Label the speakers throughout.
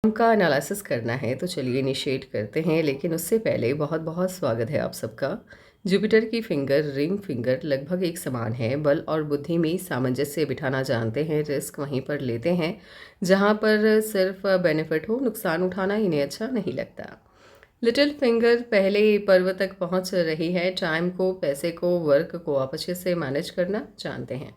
Speaker 1: का एनालिसिस करना है तो चलिए इनिशिएट करते हैं, लेकिन उससे पहले बहुत बहुत स्वागत है आप सबका। जुपिटर की फिंगर रिंग फिंगर लगभग एक समान है। बल और बुद्धि में सामंजस्य बिठाना जानते हैं, रिस्क वहीं पर लेते हैं जहां पर सिर्फ बेनिफिट हो, नुकसान उठाना इन्हें अच्छा नहीं लगता। लिटिल फिंगर पहले पर्व तक पहुंच रही है, टाइम को, पैसे को, वर्क को आप अच्छे से मैनेज करना जानते हैं।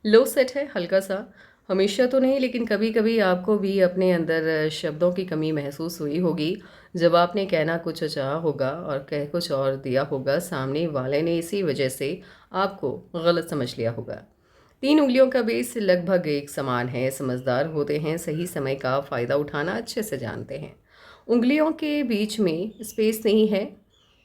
Speaker 1: लो सेट है हल्का सा, हमेशा तो नहीं लेकिन कभी कभी आपको भी अपने अंदर शब्दों की कमी महसूस हुई होगी। जब आपने कहना कुछ चाहा होगा और कह कुछ और दिया होगा, सामने वाले ने इसी वजह से आपको गलत समझ लिया होगा। 3 उंगलियों का बेस लगभग एक समान है, समझदार होते हैं, सही समय का फ़ायदा उठाना अच्छे से जानते हैं। उंगलियों के बीच में स्पेस नहीं है।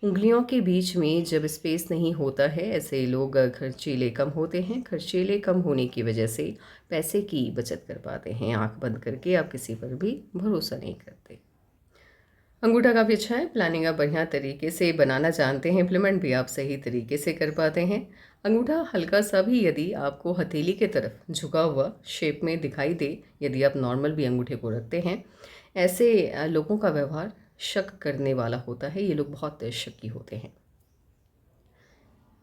Speaker 1: उंगलियों के बीच में जब स्पेस नहीं होता है, ऐसे लोग खर्चीले कम होते हैं। खर्चीले कम होने की वजह से पैसे की बचत कर पाते हैं। आंख बंद करके आप किसी पर भी भरोसा नहीं करते। अंगूठा काफ़ी अच्छा है, प्लानिंग आप बढ़िया तरीके से बनाना जानते हैं, इम्प्लीमेंट भी आप सही तरीके से कर पाते हैं। अंगूठा हल्का सा भी यदि आपको हथेली की तरफ झुका हुआ शेप में दिखाई दे, यदि आप नॉर्मल भी अंगूठे को रखते हैं, ऐसे लोगों का व्यवहार शक करने वाला होता है। ये लोग बहुत शक्की होते हैं।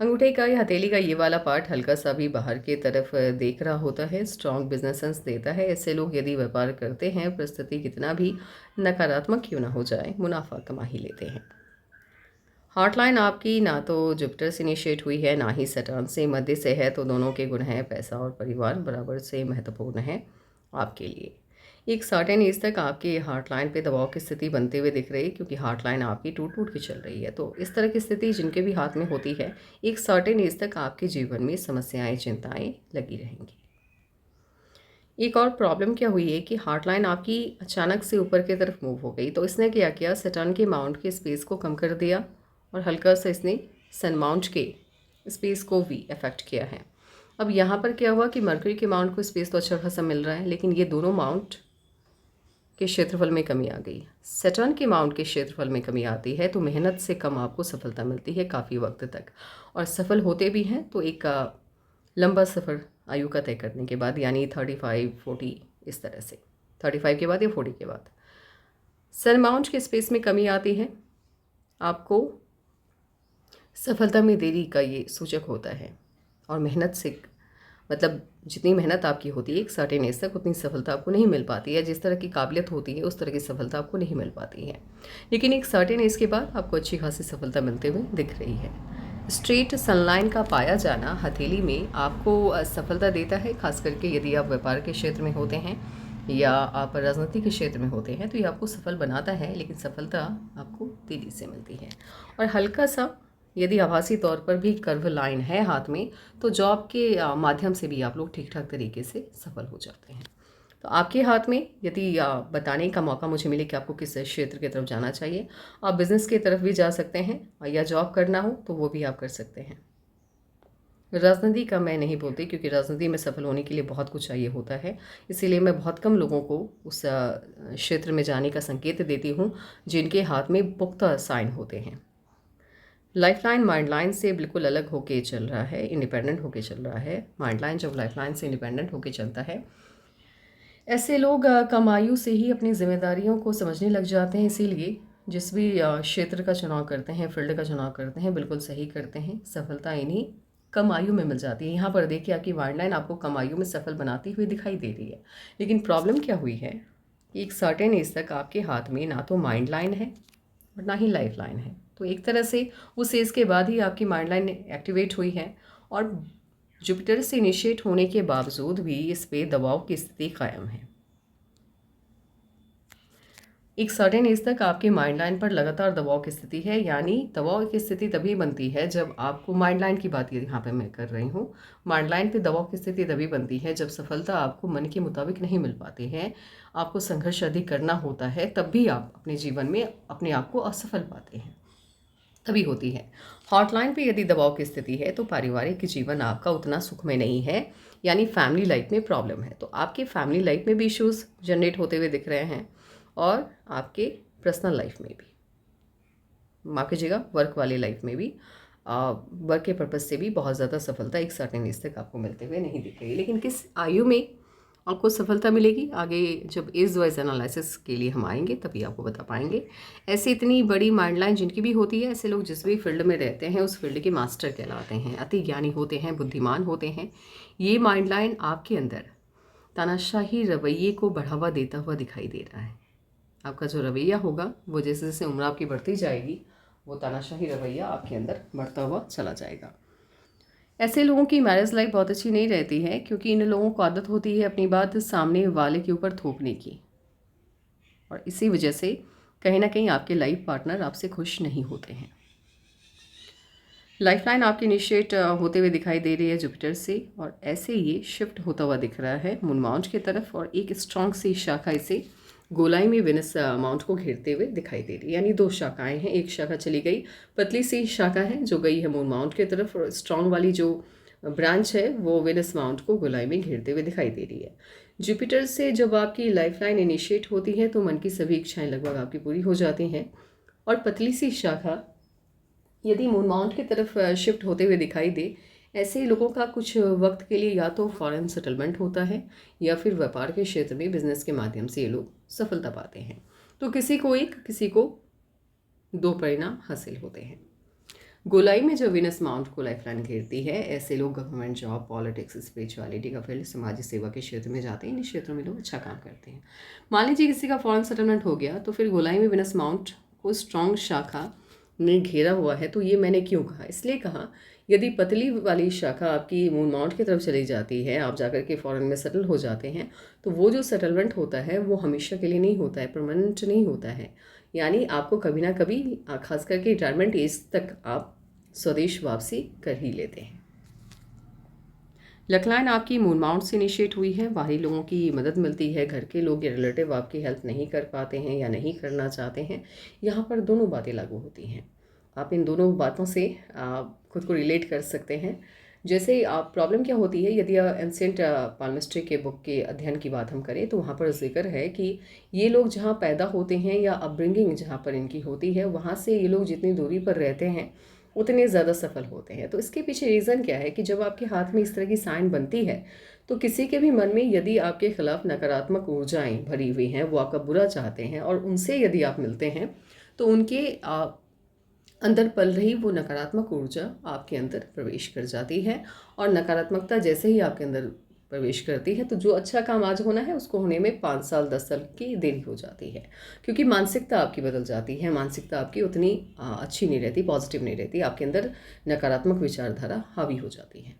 Speaker 1: अंगूठे का या हथेली का ये वाला पार्ट हल्का सा भी बाहर की तरफ देख रहा होता है, स्ट्रॉन्ग बिजनेस सेंस देता है। ऐसे लोग यदि व्यापार करते हैं, परिस्थिति कितना भी नकारात्मक क्यों ना हो जाए, मुनाफा कमा ही लेते हैं। हॉटलाइन आपकी ना तो जुपिटर से इनिशिएट हुई है, ना ही सैटर्न से। मध्य से है, तो दोनों के गुण हैं। पैसा और परिवार बराबर से महत्वपूर्ण है आपके लिए। एक सर्टेन एज तक आपकी हार्टलाइन पे दबाव की स्थिति बनते हुए दिख रही है, क्योंकि हार्टलाइन आपकी टूट टूट के चल रही है। तो इस तरह की स्थिति जिनके भी हाथ में होती है, एक सर्टेन एज तक आपके जीवन में समस्याएं, चिंताएं लगी रहेंगी। एक और प्रॉब्लम क्या हुई है कि हार्टलाइन आपकी अचानक से ऊपर की तरफ मूव हो गई, तो इसने क्या किया, सैटर्न के माउंट के स्पेस को कम कर दिया और हल्का सा इसने सन माउंट के स्पेस को भी अफेक्ट किया है। अब यहाँ पर क्या हुआ कि मरकरी के माउंट को स्पेस तो अच्छा खासा मिल रहा है, लेकिन ये दोनों माउंट के क्षेत्रफल में कमी आ गई। सैटर्न के माउंट के क्षेत्रफल में कमी आती है तो मेहनत से कम आपको सफलता मिलती है काफ़ी वक्त तक, और सफल होते भी हैं तो एक लंबा सफ़र आयु का तय करने के बाद, यानी 35-40, इस तरह से 35 के बाद या 40 के बाद सन माउंट के स्पेस में कमी आती है। आपको सफलता में देरी का ये सूचक होता है, और मेहनत से, मतलब जितनी मेहनत आपकी होती है एक सर्टेन एज तक, उतनी सफलता आपको नहीं मिल पाती है। जिस तरह की काबिलियत होती है उस तरह की सफलता आपको नहीं मिल पाती है, लेकिन एक सर्टेन एज के बाद आपको अच्छी खासी सफलता मिलते हुए दिख रही है। स्ट्रेट सनलाइन का पाया जाना हथेली में आपको सफलता देता है, खास करके यदि आप व्यापार के क्षेत्र में होते हैं या आप राजनीति के क्षेत्र में होते हैं, तो ये आपको सफल बनाता है, लेकिन सफलता आपको तेज़ी से मिलती है। और हल्का सा यदि आभासी तौर पर भी कर्व लाइन है हाथ में, तो जॉब के माध्यम से भी आप लोग ठीक ठाक तरीके से सफल हो जाते हैं। तो आपके हाथ में यदि बताने का मौका मुझे मिले कि आपको किस क्षेत्र की तरफ जाना चाहिए, आप बिज़नेस की तरफ भी जा सकते हैं, या जॉब करना हो तो वो भी आप कर सकते हैं। राजनीति का मैं नहीं बोलती, क्योंकि राजनीति में सफल होने के लिए बहुत कुछ चाहिए होता है। इसीलिए मैं बहुत कम लोगों को उस क्षेत्र में जाने का संकेत देती हूँ जिनके हाथ में पुख्ता साइन होते हैं। लाइफलाइन माइंडलाइन से बिल्कुल अलग होके चल रहा है, इंडिपेंडेंट होके चल रहा है। माइंडलाइन जब लाइफलाइन से इंडिपेंडेंट होके चलता है, ऐसे लोग कम आयु से ही अपनी जिम्मेदारियों को समझने लग जाते हैं। इसीलिए जिस भी क्षेत्र का चुनाव करते हैं, फील्ड का चुनाव करते हैं, बिल्कुल सही करते हैं। सफलता इन्हीं कम आयु में मिल जाती है। यहाँ पर देखिए आपकी वाइल्डलाइन आपको कम आयु में सफल बनाती हुई दिखाई दे रही है, लेकिन प्रॉब्लम क्या हुई है कि एक सर्टेन एज तक आपके हाथ में ना तो माइंड लाइन है और ना ही लाइफ लाइन है। तो एक तरह से उस एज के बाद ही आपकी माइंड लाइन एक्टिवेट हुई है, और जुपिटर से इनिशिएट होने के बावजूद भी इस पे दबाव की स्थिति कायम है। एक सर्टेन एज तक आपके माइंड लाइन पर लगातार दबाव की स्थिति है, यानी दबाव की स्थिति तभी बनती है जब आपको, माइंड लाइन की बात यहाँ पे मैं कर रही हूँ, माइंड लाइन पे दबाव की स्थिति तभी बनती है जब सफलता आपको मन के मुताबिक नहीं मिल पाती है, आपको संघर्ष अधिक करना होता है, तब भी आप अपने जीवन में अपने आप को असफल पाते हैं, तभी होती है। हॉटलाइन पे यदि दबाव की स्थिति है तो पारिवारिक जीवन आपका उतना सुखमय नहीं है, यानी फैमिली लाइफ में प्रॉब्लम है। तो आपके फैमिली लाइफ में भी इश्यूज जनरेट होते हुए दिख रहे हैं, और आपके पर्सनल लाइफ में भी, माफ़ कीजिएगा, वर्क वाली लाइफ में भी, वर्क के पर्पज़ से भी बहुत ज़्यादा सफलता एक सर्टेन एज तक आपको मिलते हुए नहीं दिख रही। लेकिन किस आयु में आपको सफलता मिलेगी। आगे जब एज वाइज एनालिसिस के लिए हम आएंगे तभी आपको बता पाएंगे। ऐसे इतनी बड़ी माइंड लाइन जिनकी भी होती है, ऐसे लोग जिस भी फील्ड में रहते हैं उस फील्ड के मास्टर कहलाते हैं, अति ज्ञानी होते हैं, बुद्धिमान होते हैं। ये माइंड लाइन आपके अंदर तानाशाही रवैये को बढ़ावा देता हुआ दिखाई दे रहा है। आपका जो रवैया होगा वो जैसे जैसे उम्र आपकी बढ़ती जाएगी वो तानाशाही रवैया आपके अंदर बढ़ता हुआ चला जाएगा। ऐसे लोगों की मैरिज लाइफ बहुत अच्छी नहीं रहती है, क्योंकि इन लोगों को आदत होती है अपनी बात सामने वाले के ऊपर थोपने की, और इसी वजह से कहीं ना कहीं आपके लाइफ पार्टनर आपसे खुश नहीं होते हैं। लाइफलाइन आपकी इनिशिएट होते हुए दिखाई दे रही है जुपिटर से, और ऐसे ये शिफ्ट होता हुआ दिख रहा है मून माउंट की तरफ, और एक स्ट्रॉन्ग सी शाखा इसे गोलाई में वेनस माउंट को घेरते हुए दिखाई दे रही है। यानी दो शाखाएं हैं, एक शाखा चली गई, पतली सी शाखा है जो गई है मून माउंट की तरफ, और स्ट्रॉन्ग वाली जो ब्रांच है वो वेनस माउंट को गोलाई में घेरते हुए दिखाई दे रही है। जुपिटर से जब आपकी लाइफलाइन इनिशिएट होती है तो मन की सभी इच्छाएं लगभग आपकी पूरी हो जाती हैं, और पतली सी शाखा यदि मून माउंट की तरफ शिफ्ट होते हुए दिखाई दे, ऐसे लोगों का कुछ वक्त के लिए या तो फॉरेन सेटलमेंट होता है या फिर व्यापार के क्षेत्र में बिजनेस के माध्यम से ये लोग सफलता पाते हैं। तो किसी को एक, किसी को दो परिणाम हासिल होते हैं। गोलाई में जो विनस माउंट को लाइफलाइन घेरती है, ऐसे लोग गवर्नमेंट जॉब, पॉलिटिक्स, स्पिरिचुअलिटी का फील्ड, समाज सेवा के क्षेत्र में जाते हैं। इन क्षेत्रों में लोग अच्छा काम करते हैं। मान लीजिए किसी का फॉरेन सेटलमेंट हो गया तो फिर गोलाई में विनस माउंट को स्ट्रॉन्ग शाखा ने घेरा हुआ है। तो ये मैंने क्यों कहा, इसलिए कहा यदि पतली वाली शाखा आपकी मून माउंट की तरफ चली जाती है, आप जाकर के फॉरेन में सेटल हो जाते हैं, तो वो जो सेटलमेंट होता है वो हमेशा के लिए नहीं होता है, परमानेंट नहीं होता है। यानी आपको कभी ना कभी, खास करके रिटायरमेंट एज तक, आप स्वदेश वापसी कर ही लेते हैं। लकलाइन आपकी मून माउंट से इनिशिएट हुई है, बाहरी लोगों की मदद मिलती है, घर के लोग या रिलेटिव आपकी हेल्प नहीं कर पाते हैं या नहीं करना चाहते हैं। यहाँ पर दोनों बातें लागू होती हैं। आप इन दोनों बातों से खुद को रिलेट कर सकते हैं। जैसे आप प्रॉब्लम क्या होती है, यदि एंसेंट पाल्मिस्ट्री के बुक के अध्ययन की बात हम करें तो वहाँ पर जिक्र है कि ये लोग जहाँ पैदा होते हैं या अपब्रिंगिंग जहाँ पर इनकी होती है, वहाँ से ये लोग जितनी दूरी पर रहते हैं उतने ज़्यादा सफल होते हैं। तो इसके पीछे रीज़न क्या है कि जब आपके हाथ में इस तरह की साइन बनती है तो किसी के भी मन में यदि आपके खिलाफ नकारात्मक ऊर्जाएं भरी हुई हैं, वो आपका बुरा चाहते हैं, और उनसे यदि आप मिलते हैं तो उनके अंदर पल रही वो नकारात्मक ऊर्जा आपके अंदर प्रवेश कर जाती है, और नकारात्मकता जैसे ही आपके अंदर प्रवेश करती है तो जो अच्छा काम आज होना है उसको होने में 5 साल 10 साल की देरी हो जाती है, क्योंकि मानसिकता आपकी बदल जाती है। मानसिकता आपकी उतनी अच्छी नहीं रहती, पॉजिटिव नहीं रहती, आपके अंदर नकारात्मक विचारधारा हावी हो जाती है।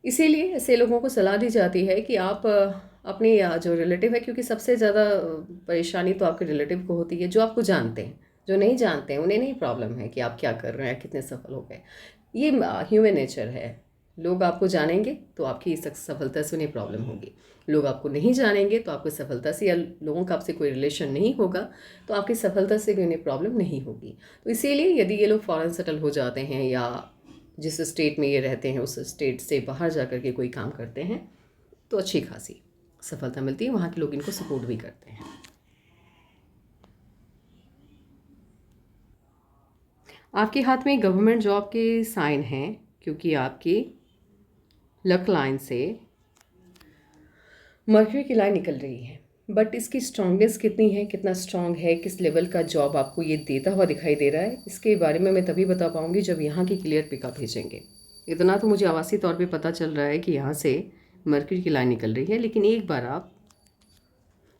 Speaker 1: इसीलिए ऐसे लोगों को सलाह दी जाती है कि आप अपने जो रिलेटिव है, क्योंकि सबसे ज़्यादा परेशानी तो आपके रिलेटिव को होती है जो आपको जानते हैं। जो नहीं जानते हैं उन्हें नहीं प्रॉब्लम है कि आप क्या कर रहे हैं, कितने सफल हो गए। ये ह्यूमन नेचर है। लोग आपको जानेंगे तो आपकी सफलता से उन्हें प्रॉब्लम होगी, लोग आपको नहीं जानेंगे तो आपकी सफलता से, या लोगों का आपसे कोई रिलेशन नहीं होगा तो आपकी सफलता से भी उन्हें प्रॉब्लम नहीं होगी। तो इसीलिए यदि ये लोग फॉरेन सेटल हो जाते हैं या जिस स्टेट में ये रहते हैं उस स्टेट से बाहर जा कर के कोई काम करते हैं तो अच्छी खासी सफलता मिलती है, वहाँ के लोग इनको सपोर्ट भी करते हैं। आपके हाथ में गवर्नमेंट जॉब के साइन हैं, क्योंकि आपकी लक लाइन से मर्क्यूरी की लाइन निकल रही है। बट इसकी स्ट्रांगनेस कितनी है, कितना स्ट्रांग है, किस लेवल का जॉब आपको ये देता हुआ दिखाई दे रहा है, इसके बारे में मैं तभी बता पाऊँगी जब यहाँ की क्लियर पिक आप भेजेंगे। इतना तो मुझे आभासी तौर पे पता चल रहा है कि यहाँ से मर्क्यूरी की लाइन निकल रही है, लेकिन एक बार आप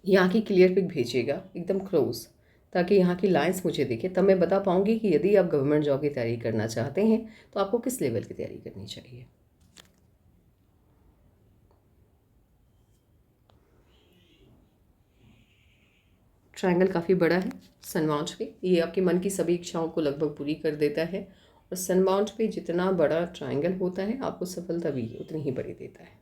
Speaker 1: यहाँ की क्लियर पिक भेजिएगा एकदम क्लोज, ताकि यहाँ की लाइंस मुझे दिखे, तब मैं बता पाऊँगी कि यदि आप गवर्नमेंट जॉब की तैयारी करना चाहते हैं तो आपको किस लेवल की तैयारी करनी चाहिए। ट्रायंगल काफ़ी बड़ा है सन माउंट पे, ये आपके मन की सभी इच्छाओं को लगभग पूरी कर देता है, और सन माउंट पे जितना बड़ा ट्रायंगल होता है आपको सफलता भी उतनी ही बड़ी देता है।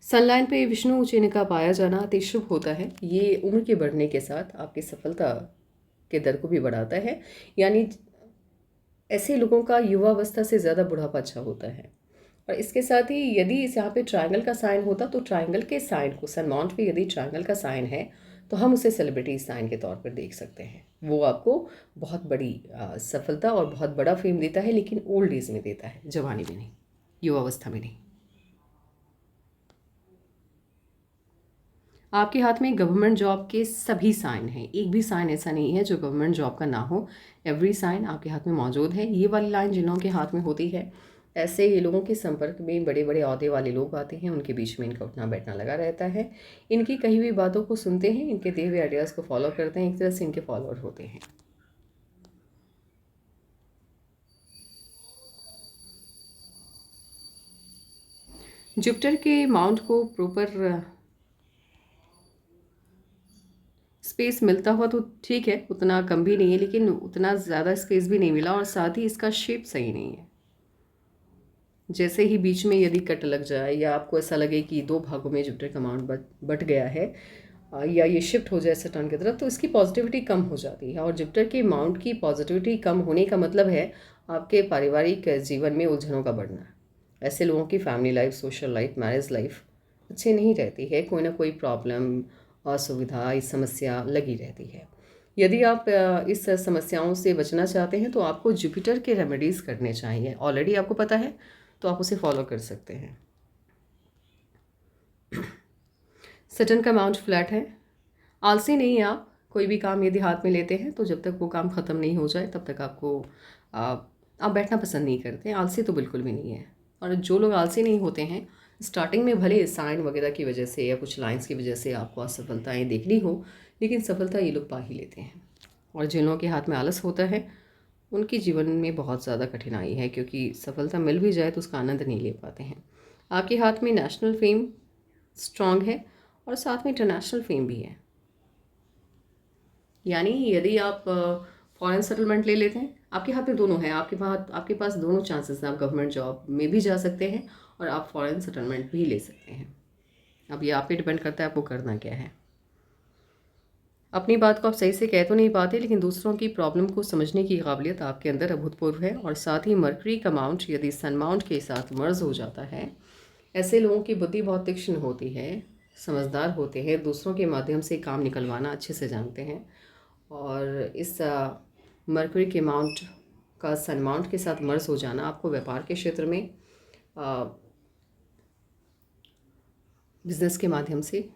Speaker 1: सनलाइन पे विष्णु चिन्ह का पाया जाना अति शुभ होता है। ये उम्र के बढ़ने के साथ आपकी सफलता के दर को भी बढ़ाता है। यानी ऐसे लोगों का युवावस्था से ज़्यादा बुढ़ापा अच्छा होता है। और इसके साथ ही यदि इस यहाँ पे ट्रायंगल का साइन होता तो ट्रायंगल के साइन को, सन माउंट पे यदि ट्रायंगल का साइन है तो हम उसे सेलिब्रिटी साइन के तौर पर देख सकते हैं। वो आपको बहुत बड़ी सफलता और बहुत बड़ा फेम देता है, लेकिन ओल्ड एज में देता है, जवानी में नहीं, युवावस्था में नहीं। आपके हाथ में गवर्नमेंट जॉब के सभी साइन हैं, एक भी साइन ऐसा नहीं है जो गवर्नमेंट जॉब का ना हो। एवरी साइन आपके हाथ में मौजूद है। ये वाली लाइन जिन लोगों के हाथ में होती है, ऐसे ये लोगों के संपर्क में बड़े बड़े ओहदे वाले लोग आते हैं, उनके बीच में इनका उठना बैठना लगा रहता है। इनकी कही हुई बातों को सुनते हैं, इनके दिए हुए आइडियाज़ को फॉलो करते हैं, एक तरह से इनके फॉलोअर होते हैं। जुपिटर के माउंट को प्रॉपर स्पेस मिलता हुआ तो ठीक है, उतना कम भी नहीं है, लेकिन उतना ज़्यादा स्पेस भी नहीं मिला, और साथ ही इसका शेप सही नहीं है। जैसे ही बीच में यदि कट लग जाए या आपको ऐसा लगे कि दो भागों में जुपिटर का माउंट बट गया है, या ये शिफ्ट हो जाए सैटर्न की तरफ, तो इसकी पॉजिटिविटी कम हो जाती है। और जुपिटर के माउंट की पॉजिटिविटी कम होने का मतलब है आपके पारिवारिक जीवन में उलझनों का बढ़ना। ऐसे लोगों की family life, social life, marriage life अच्छी नहीं रहती है, कोई ना कोई प्रॉब्लम, असुविधा, इस समस्या लगी रहती है। यदि आप इस समस्याओं से बचना चाहते हैं तो आपको जुपिटर के रेमेडीज़ करने चाहिए। ऑलरेडी आपको पता है तो आप उसे फॉलो कर सकते हैं। सैटर्न का माउंट फ्लैट है। आलसी नहीं है आप, कोई भी काम यदि हाथ में लेते हैं तो जब तक वो काम ख़त्म नहीं हो जाए तब तक आप बैठना पसंद नहीं करते। आलसी तो बिल्कुल भी नहीं है। और जो लोग आलसी नहीं होते हैं, स्टार्टिंग में भले साइन वगैरह की वजह से या कुछ लाइंस की वजह से आपको असफलताएं देखनी हो, लेकिन सफलता ये लोग पा ही लेते हैं। और जिन लोगों के हाथ में आलस होता है उनके जीवन में बहुत ज़्यादा कठिनाई है, क्योंकि सफलता मिल भी जाए तो उसका आनंद नहीं ले पाते हैं। आपके हाथ में नेशनल फेम स्ट्रांग है और साथ में इंटरनेशनल फेम भी है। यानी यदि आप फॉरेन सेटलमेंट ले लेते हैं, आपके हाथ में दोनों है, आपके पास दोनों चांसेस हैं। आप गवर्नमेंट जॉब में भी जा सकते हैं और आप फॉरेन सेटलमेंट भी ले सकते हैं। अब ये आप पे डिपेंड करता है आपको करना क्या है। अपनी बात को आप सही से कह तो नहीं पाते, लेकिन दूसरों की प्रॉब्लम को समझने की काबिलियत आपके अंदर अभूतपूर्व है। और साथ ही मरकरी का माउंट यदि सन माउंट के साथ मर्ज हो जाता है, ऐसे लोगों की बुद्धि बहुत तीक्ष्ण होती है, समझदार होते हैं, दूसरों के माध्यम से काम निकलवाना अच्छे से जानते हैं। और इस मरकरी के माउंट का सन माउंट के साथ मर्ज हो जाना आपको व्यापार के क्षेत्र में, बिजनेस के माध्यम से,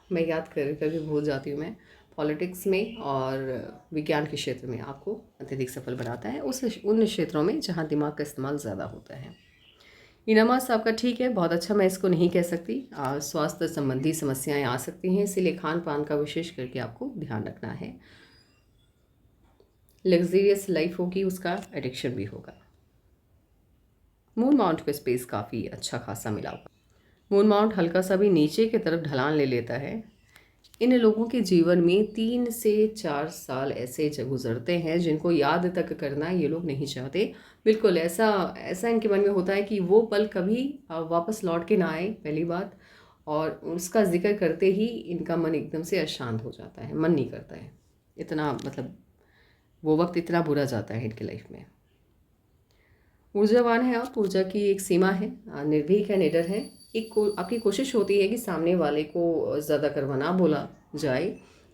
Speaker 1: मैं याद कर कभी भूल जाती हूँ मैं, पॉलिटिक्स में और विज्ञान के क्षेत्र में आपको अत्यधिक सफल बनाता है, उन क्षेत्रों में जहाँ दिमाग का इस्तेमाल ज़्यादा होता है। इनामास आपका ठीक है, बहुत अच्छा मैं इसको नहीं कह सकती। स्वास्थ्य संबंधी समस्याएं आ सकती हैं, इसीलिए खान पान का विशेष करके आपको ध्यान रखना है। लग्जरियस लाइफ होगी, उसका एडिक्शन भी होगा। मून माउंट को स्पेस काफ़ी अच्छा खासा मिला हुआ। मून माउंट हल्का सा भी नीचे की तरफ ढलान ले लेता है। इन लोगों के जीवन में 3 से 4 साल ऐसे गुजरते हैं जिनको याद तक करना ये लोग नहीं चाहते। बिल्कुल ऐसा ऐसा इनके मन में होता है कि वो पल कभी वापस लौट के ना आए, पहली बात। और उसका जिक्र करते ही इनका मन एकदम से अशांत हो जाता है, मन नहीं करता है। इतना मतलब वो वक्त इतना बुरा जाता है इनकी लाइफ में। ऊर्जावान है आप, ऊर्जा की एक सीमा है, निर्भीक है, निडर है। आपकी कोशिश होती है कि सामने वाले को ज़्यादा करवाना बोला जाए,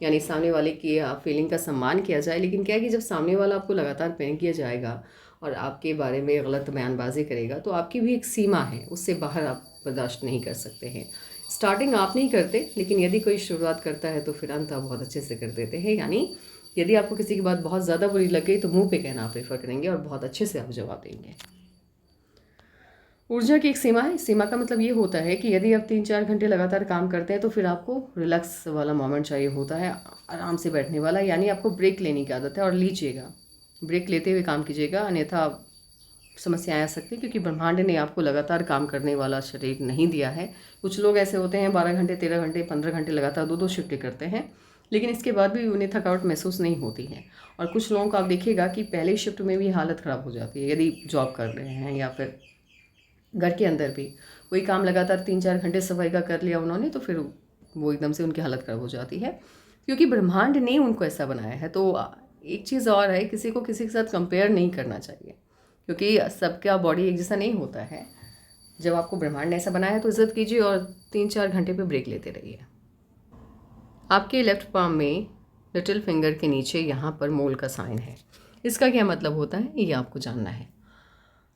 Speaker 1: यानी सामने वाले की फीलिंग का सम्मान किया जाए। लेकिन क्या है कि जब सामने वाला आपको लगातार पेन किया जाएगा और आपके बारे में गलत बयानबाजी करेगा, तो आपकी भी एक सीमा है, उससे बाहर आप बर्दाश्त नहीं कर सकते हैं। स्टार्टिंग आप नहीं करते, लेकिन यदि कोई शुरुआत करता है तो फिर अंत आप बहुत अच्छे से कर देते हैं। यानी यदि आपको किसी की बात बहुत ज़्यादा बुरी लग गई तो मुंह पे कहना आप प्रेफर करेंगे और बहुत अच्छे से आप जवाब देंगे। ऊर्जा की एक सीमा है। सीमा का मतलब ये होता है कि यदि आप 3-4 घंटे लगातार काम करते हैं तो फिर आपको रिलैक्स वाला मोमेंट चाहिए होता है, आराम से बैठने वाला। यानी आपको ब्रेक लेने की आदत है, और लीजिएगा, ब्रेक लेते हुए काम कीजिएगा, अन्यथा समस्याएं आ सकती हैं, क्योंकि ब्रह्मांड ने आपको लगातार काम करने वाला शरीर नहीं दिया है। कुछ लोग ऐसे होते हैं 12 घंटे, 13 घंटे, 15 घंटे लगातार 2-2 शिफ्टें करते हैं, लेकिन इसके बाद भी उन्हें थकावट महसूस नहीं होती है। और कुछ लोगों को आप देखिएगा कि पहले शिफ्ट में भी हालत ख़राब हो जाती है, यदि जॉब कर रहे हैं या फिर घर के अंदर भी कोई काम लगातार 3-4 घंटे सफाई का कर लिया उन्होंने, तो फिर वो एकदम से उनकी हालत ख़राब हो जाती है, क्योंकि ब्रह्मांड ने उनको ऐसा बनाया है। तो एक चीज़ और है, किसी को किसी के साथ कंपेयर नहीं करना चाहिए, क्योंकि सबका बॉडी एक जैसा नहीं होता है। जब आपको ब्रह्मांड ने ऐसा बनाया है तो इज्जत कीजिए और 3-4 घंटे पे ब्रेक लेते रहिए। आपके लेफ्ट पाम में लिटिल फिंगर के नीचे यहाँ पर मोल का साइन है। इसका क्या मतलब होता है ये आपको जानना है।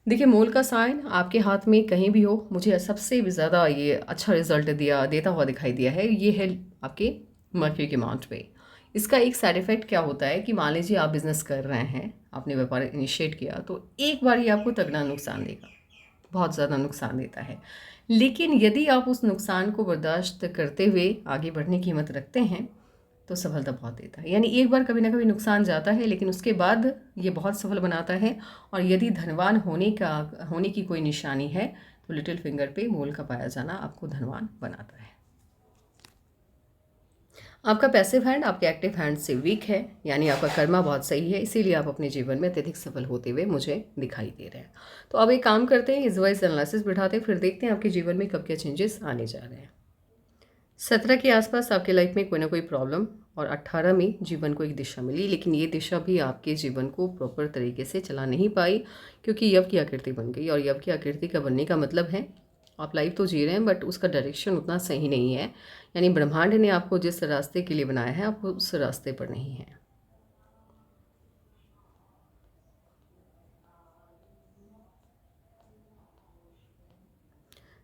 Speaker 1: देखिए, मोल का साइन आपके हाथ में कहीं भी हो, मुझे सबसे ज़्यादा ये अच्छा रिजल्ट देता हुआ दिखाई दिया है, ये है आपके मर्क्यूरी के माउंट पे। इसका एक साइड इफ़ेक्ट क्या होता है कि मान लीजिए आप बिज़नेस कर रहे हैं, आपने व्यापार इनिशिएट किया, तो एक बार ही आपको तगड़ा नुकसान देगा, बहुत ज़्यादा नुकसान देता है। लेकिन यदि आप उस नुकसान को बर्दाश्त करते हुए आगे बढ़ने की हिम्मत रखते हैं, तो सफलता बहुत देता है। यानी एक बार कभी ना कभी नुकसान जाता है, लेकिन उसके बाद ये बहुत सफल बनाता है। और यदि धनवान होने की कोई निशानी है, तो लिटिल फिंगर पे मोल का पाया जाना आपको धनवान बनाता है। आपका पैसिव हैंड आपके एक्टिव हैंड से वीक है, यानी आपका कर्मा बहुत सही है, इसीलिए आप अपने जीवन में अत्यधिक सफल होते हुए मुझे दिखाई दे रहे हैं। तो अब एक काम करते हैं, इस वाइज एनालिसिस बिठाते हैं, फिर देखते हैं आपके जीवन में कब क्या चेंजेस आने जा रहे हैं। 17 के आसपास आपके लाइफ में कोई ना कोई प्रॉब्लम, और 18 में जीवन को एक दिशा मिली, लेकिन ये दिशा भी आपके जीवन को प्रॉपर तरीके से चला नहीं पाई, क्योंकि यव की आकृति बन गई। और यव की आकृति का बनने का मतलब है आप लाइफ तो जी रहे हैं, बट उसका डायरेक्शन उतना सही नहीं है। यानी ब्रह्मांड ने आपको जिस रास्ते के लिए बनाया है, आप उस रास्ते पर नहीं है।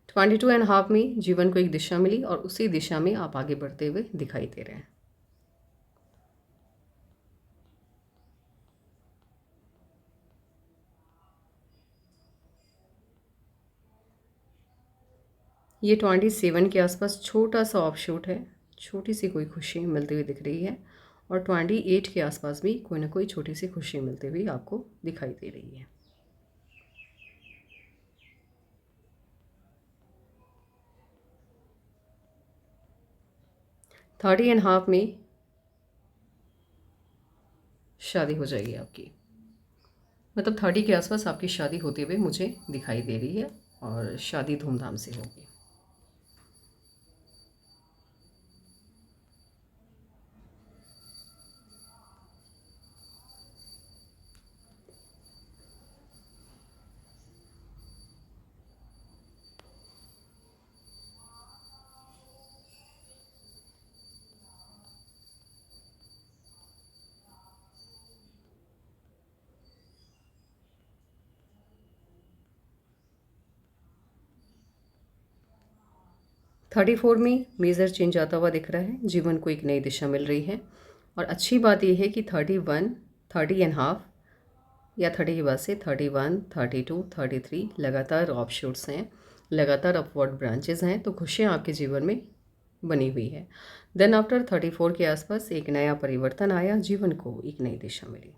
Speaker 1: ट्वेंटी टू एंड हाफ में जीवन को एक दिशा मिली, और उसी दिशा में आप आगे बढ़ते हुए दिखाई दे रहे हैं। ये 27 के आसपास छोटा सा ऑफशूट है, छोटी सी कोई खुशी मिलती हुई दिख रही है। और 28 के आसपास भी कोई ना कोई छोटी सी खुशी मिलती हुई आपको दिखाई दे रही है। थर्टी एंड हाफ में शादी हो जाएगी आपकी, मतलब 30 के आसपास आपकी शादी होते हुए मुझे दिखाई दे रही है, और शादी धूमधाम से होगी। 34 में मेजर चेंज आता हुआ दिख रहा है, जीवन को एक नई दिशा मिल रही है। और अच्छी बात यह है कि 31, 30 एंड हाफ, या 30 के बाद से 31, 32, 33 लगातार ऑफशूट्स हैं, लगातार अपवर्ड ब्रांचेस हैं, तो खुशियाँ आपके जीवन में बनी हुई है। देन आफ्टर 34 के आसपास एक नया परिवर्तन आया, जीवन को एक नई दिशा मिली।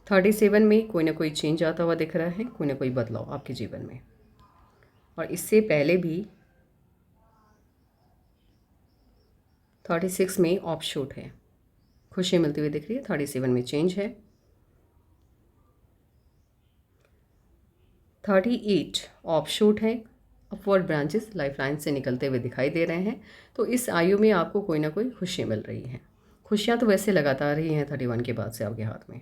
Speaker 1: 37 में कोई ना कोई चेंज आता हुआ दिख रहा है, कोई ना कोई बदलाव आपके जीवन में। और इससे पहले भी 36 में ऑफशूट है, खुशी मिलती हुई दिख रही है। 37 में चेंज है। 38 ऑफशूट है, अपवर्ड ब्रांचेस लाइफलाइन से निकलते हुए दिखाई दे रहे हैं। तो इस आयु में आपको कोई ना कोई खुशी मिल रही है। खुशियाँ तो वैसे लगातार ही हैं 31 के बाद से आपके हाथ में।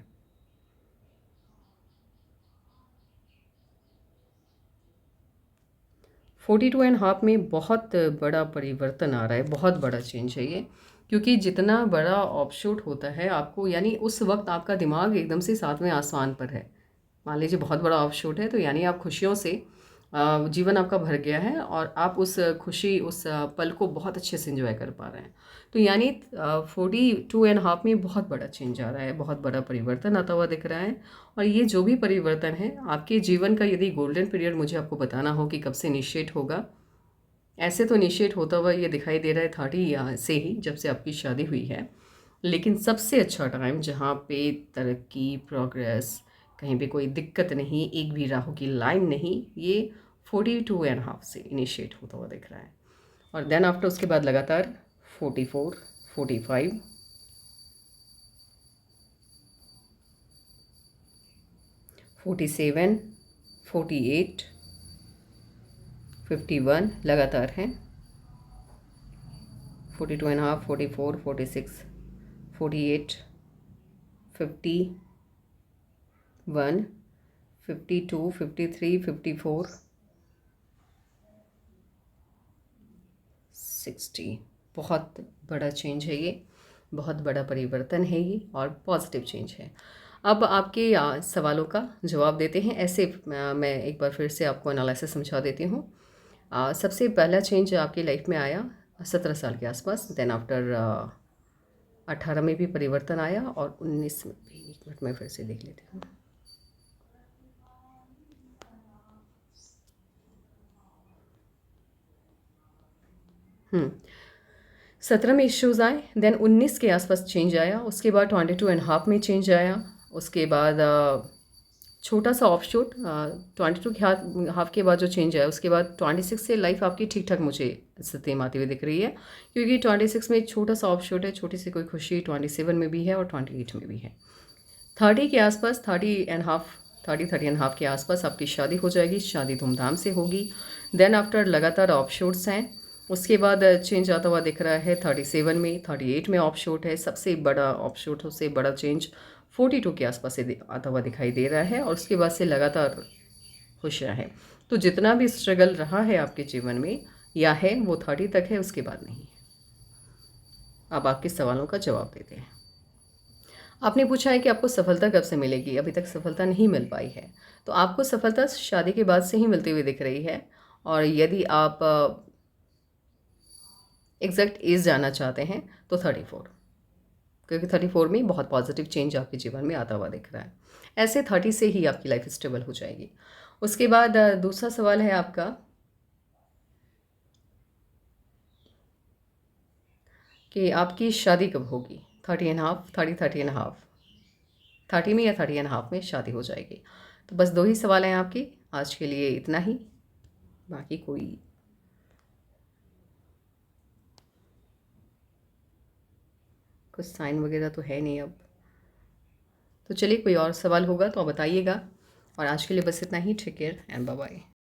Speaker 1: 42 एंड हाफ में बहुत बड़ा परिवर्तन आ रहा है, बहुत बड़ा चेंज है ये, क्योंकि जितना बड़ा ऑफशूट होता है आपको, यानी उस वक्त आपका दिमाग एकदम से सातवें आसमान पर है। मान लीजिए बहुत बड़ा ऑफशूट है, तो यानी आप खुशियों से जीवन आपका भर गया है, और आप उस खुशी, उस पल को बहुत अच्छे से एंजॉय कर पा रहे हैं। तो यानी 42 एंड हाफ में बहुत बड़ा चेंज आ रहा है, बहुत बड़ा परिवर्तन आता हुआ दिख रहा है। और ये जो भी परिवर्तन है आपके जीवन का, यदि गोल्डन पीरियड मुझे आपको बताना हो कि कब से इनिशिएट होगा, ऐसे तो इनिशिएट होता हुआ ये दिखाई दे रहा है 30 से ही, जब से आपकी शादी हुई है। लेकिन सबसे अच्छा टाइम जहाँ पे तरक्की, प्रोग्रेस, कहीं पे कोई दिक्कत नहीं, एक भी राहु की लाइन नहीं, ये 42 एंड हाफ से इनिशिएट होता हुआ दिख रहा है। और देन आफ्टर उसके बाद लगातार 44, 45, 47, 48, 51 लगातार हैं। 42 एंड हाफ, 44, 46, 48, 51, 52, 53, 54, 60। बहुत बड़ा चेंज है ये, बहुत बड़ा परिवर्तन है ये, और पॉजिटिव चेंज है। अब आपके सवालों का जवाब देते हैं। ऐसे मैं एक बार फिर से आपको एनालिसिस समझा देती हूँ। सबसे पहला चेंज आपकी लाइफ में आया 17 साल के आसपास, देन आफ्टर 18 में भी परिवर्तन आया और 19 में भी। एक मिनट में फिर से देख लेती हूँ। हम्म 17 में इश्यूज आए, देन 19 के आसपास चेंज आया, उसके बाद 22.5 में चेंज आया, उसके बाद छोटा सा ऑफ शूट 22 के हाफ के बाद जो चेंज आया, उसके बाद 26 से लाइफ आपकी ठीक ठाक मुझे स्थिति में आती हुई दिख रही है, क्योंकि 26 में एक छोटा सा ऑफ शूट है, छोटी सी कोई खुशी 27 में भी है और 28 में भी है। 30 के आसपास, 30 एंड हाफ के आसपास आपकी शादी हो जाएगी, शादी धूमधाम से होगी। देन आफ्टर लगातार ऑफ शूट्स हैं, उसके बाद चेंज आता हुआ दिख रहा है 37 में, 38 में ऑफ शूट है, सबसे बड़ा ऑफ शूट, सबसे बड़ा चेंज 42 के आसपास से आता हुआ दिखाई दे रहा है, और उसके बाद से लगातार खुशियाँ हैं। तो जितना भी स्ट्रगल रहा है आपके जीवन में या है, वो 30 तक है, उसके बाद नहीं है। अब आपके सवालों का जवाब देते हैं। आपने पूछा है कि आपको सफलता कब से मिलेगी, अभी तक सफलता नहीं मिल पाई है। तो आपको सफलता शादी के बाद से ही मिलती हुई दिख रही है। और यदि आप एग्जैक्ट एज जानना चाहते हैं तो 34, क्योंकि 34 में बहुत पॉजिटिव चेंज आपके जीवन में आता हुआ दिख रहा है। ऐसे 30 से ही आपकी लाइफ स्टेबल हो जाएगी। उसके बाद दूसरा सवाल है आपका कि आपकी शादी कब होगी। 30.5, 30 में या 30.5 में शादी हो जाएगी। तो बस दो ही सवाल हैं आपके आज के लिए, इतना ही। बाकी कोई कुछ साइन वगैरह तो है नहीं अब। तो चलिए, कोई और सवाल होगा तो आप बताइएगा। और आज के लिए बस इतना ही। Take care and bye bye.